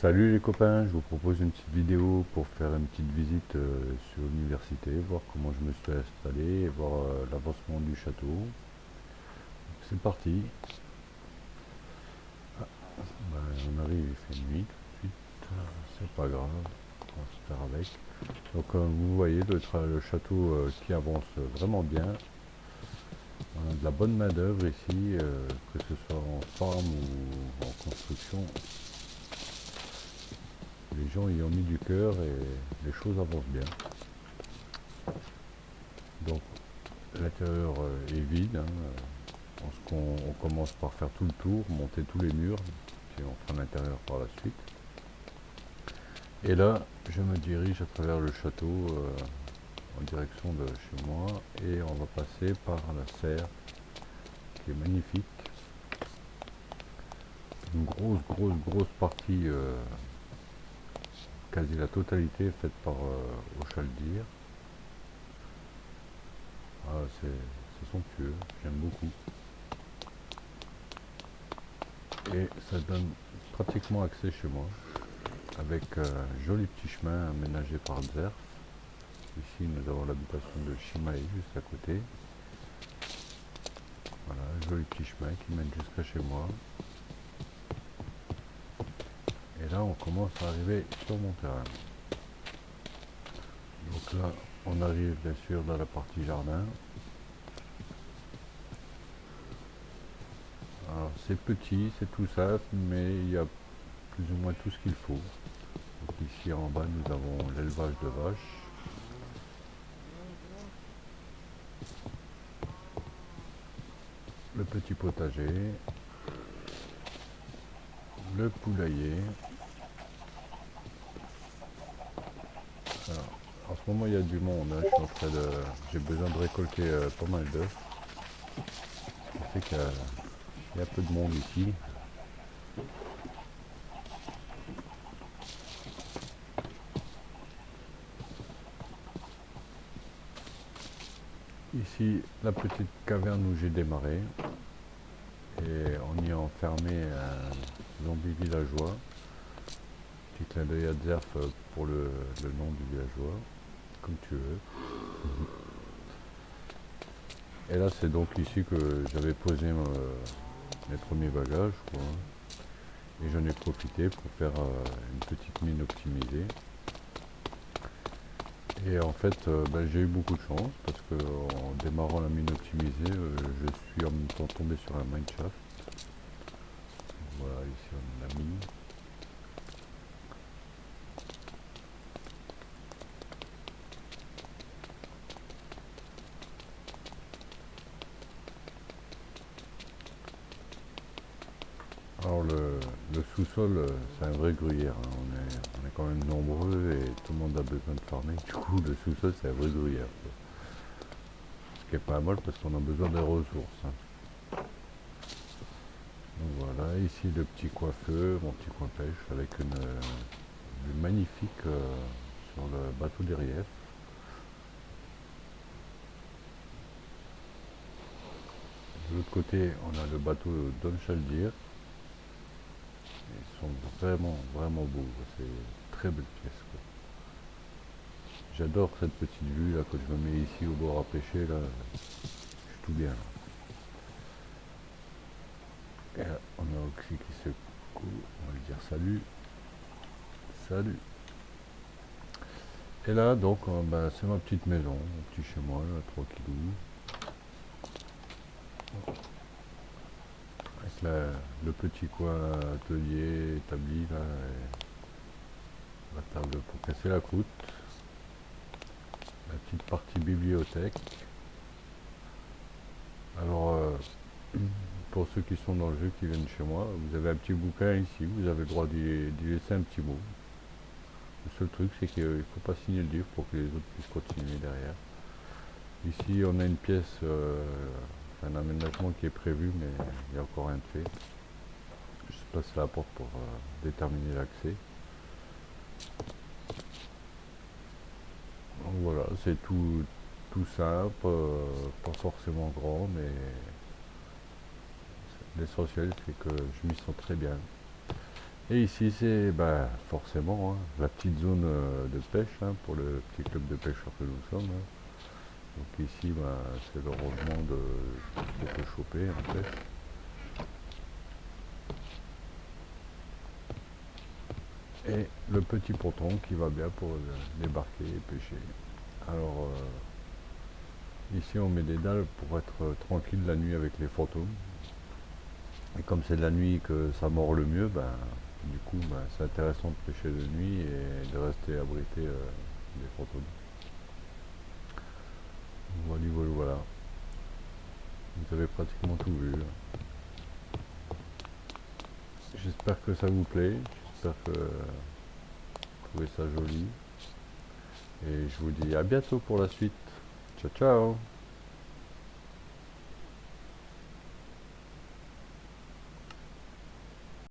Salut les copains, je vous propose une petite vidéo pour faire une petite visite sur l'université, voir comment je me suis installé et voir l'avancement du château. C'est parti. On arrive, il fait nuit tout de suite, c'est pas grave, on va se faire avec. Donc vous voyez le château qui avance vraiment bien. On a de la bonne main d'œuvre ici, que ce soit en farm ou en construction. Les gens y ont mis du cœur et les choses avancent bien. Donc l'intérieur est vide, hein. On commence par faire tout le tour, monter tous les murs, puis on fera l'intérieur par la suite. Et là, je me dirige à travers le château en direction de chez moi et on va passer par la serre qui est magnifique. Une grosse partie, quasi la totalité est faite par Auchaldir. Ah, c'est somptueux, j'aime beaucoup. Et ça donne pratiquement accès chez moi, avec un joli petit chemin aménagé par Zerf. Ici, nous avons l'habitation de Shimae juste à côté. Voilà, un joli petit chemin qui mène jusqu'à chez moi. Et là, on commence à arriver sur mon terrain. Donc là, on arrive bien sûr dans la partie jardin. Alors, c'est petit, c'est tout simple, mais il y a plus ou moins tout ce qu'il faut. Donc ici en bas, nous avons l'élevage de vaches. Le petit potager, le poulailler. Alors, en ce moment il y a du monde, hein. J'ai besoin de récolter pas mal d'œufs. Je sais qu'il y a peu de monde ici. Ici, la petite caverne où j'ai démarré. Et on y a enfermé un zombie villageois. Petit clin d'œil à Zerf pour le nom du villageois, comme tu veux. Et là, c'est donc ici que j'avais posé mes premiers bagages, quoi. Et j'en ai profité pour faire une petite mine optimisée. Et en fait, j'ai eu beaucoup de chance parce qu'en démarrant la mine optimisée, je suis en même temps tombé sur un mineshaft. Voilà, ici on a la mine. Alors le sous-sol, c'est un vrai gruyère, hein. On est quand même nombreux et tout le monde a besoin de farmer. Du coup, le sous-sol, c'est un vrai gruyère, quoi. Ce qui est pas mal parce qu'on a besoin des ressources, hein. Donc voilà, ici le petit coiffeur, mon petit coin pêche avec une vue magnifique sur le bateau des Riefs. De l'autre côté, on a le bateau d'Onchaldir. Ils sont vraiment beaux. C'est une très belle pièce, quoi. J'adore cette petite vue là quand je me mets ici au bord à pêcher là. Je suis tout bien là. Et là, on a Oxy qui se coule. On va lui dire salut. Salut. Et là donc c'est ma petite maison, mon petit chez moi, là, tranquillou. Avec le petit coin atelier établi là, et la table pour casser la croûte. La petite partie bibliothèque. Alors pour ceux qui sont dans le jeu, qui viennent chez moi, vous avez un petit bouquin ici, vous avez le droit d'y laisser un petit mot. Le seul truc, c'est qu'il ne faut pas signer le livre pour que les autres puissent continuer derrière. Ici, on a une pièce, un aménagement qui est prévu, mais il n'y a encore rien de fait. Je passe la porte pour déterminer l'accès. Donc voilà, c'est tout simple, pas forcément grand, mais l'essentiel, c'est que je m'y sens très bien. Et ici, c'est bah, forcément hein, la petite zone de pêche hein, pour le petit club de pêcheurs que nous sommes, hein. Donc ici, bah, c'est le rangement de ce qu'on peut choper en pêche. Et le petit ponton qui va bien pour débarquer et pêcher. Alors ici, on met des dalles pour être tranquille la nuit avec les fantômes. Et comme c'est la nuit que ça mord le mieux, ben, du coup, ben, c'est intéressant de pêcher de nuit et de rester abrité des fantômes. Voilà, voilà, voilà. Vous avez pratiquement tout vu. J'espère que ça vous plaît. J'espère que vous trouvez ça joli. Et je vous dis à bientôt pour la suite. Ciao, ciao!